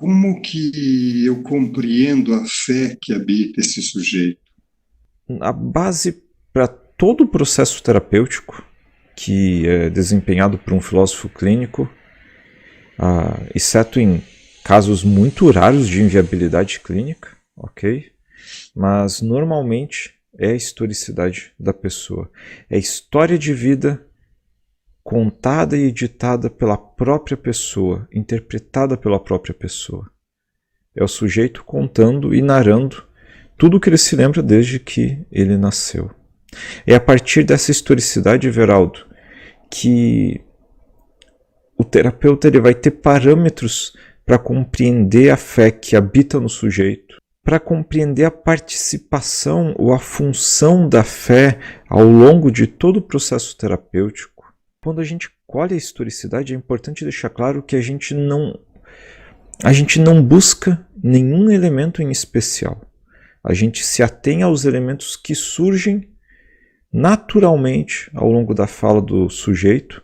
Como que eu compreendo a fé que habita esse sujeito? A base para todo o processo terapêutico que é desempenhado por um filósofo clínico, exceto em casos muito raros de inviabilidade clínica, ok? Mas normalmente é a historicidade da pessoa. É a história de vida contada e editada pela própria pessoa, interpretada pela própria pessoa. É o sujeito contando e narrando tudo o que ele se lembra desde que ele nasceu. É a partir dessa historicidade, Everaldo, que o terapeuta ele vai ter parâmetros para compreender a fé que habita no sujeito, para compreender a participação ou a função da fé ao longo de todo o processo terapêutico. Quando a gente colhe a historicidade, é importante deixar claro que a gente não busca nenhum elemento em especial. A gente se atém aos elementos que surgem naturalmente ao longo da fala do sujeito,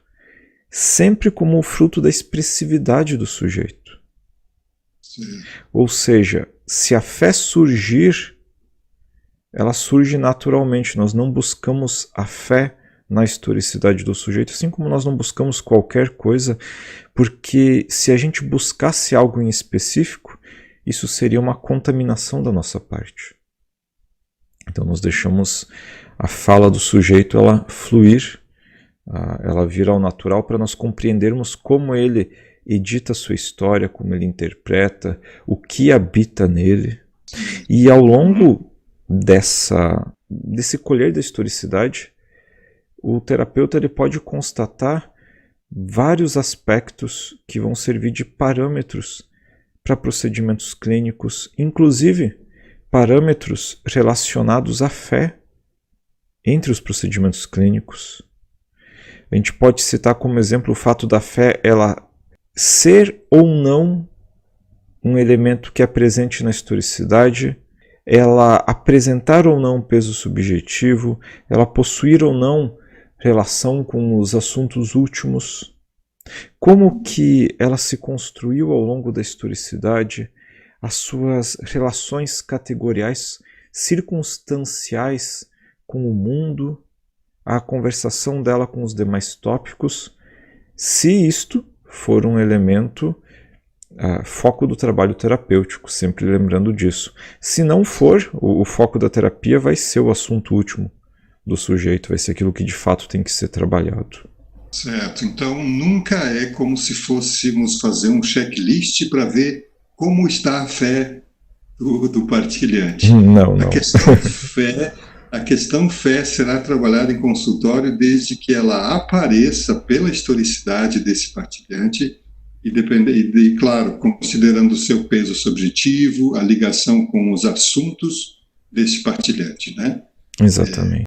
sempre como o fruto da expressividade do sujeito. Sim. Ou seja, se a fé surgir, ela surge naturalmente. Nós não buscamos a fé na historicidade do sujeito, assim como nós não buscamos qualquer coisa, porque se a gente buscasse algo em específico, isso seria uma contaminação da nossa parte. Então nós deixamos a fala do sujeito ela fluir, ela vir ao natural para nós compreendermos como ele edita a sua história, como ele interpreta, o que habita nele. E ao longo desse colher da historicidade, o terapeuta ele pode constatar vários aspectos que vão servir de parâmetros para procedimentos clínicos, inclusive parâmetros relacionados à fé entre os procedimentos clínicos. A gente pode citar como exemplo o fato da fé ela ser ou não um elemento que é presente na historicidade, ela apresentar ou não peso subjetivo, ela possuir ou não relação com os assuntos últimos, como que ela se construiu ao longo da historicidade, as suas relações categoriais circunstanciais com o mundo, a conversação dela com os demais tópicos, se isto for um elemento foco do trabalho terapêutico, sempre lembrando disso. Se não for, o foco da terapia vai ser o assunto último do sujeito, vai ser aquilo que de fato tem que ser trabalhado. Certo. Então, nunca é como se fôssemos fazer um checklist para ver como está a fé do partilhante. Não, A não. questão fé será trabalhada em consultório desde que ela apareça pela historicidade desse partilhante e, claro, considerando o seu peso subjetivo, a ligação com os assuntos desse partilhante, né? Exatamente.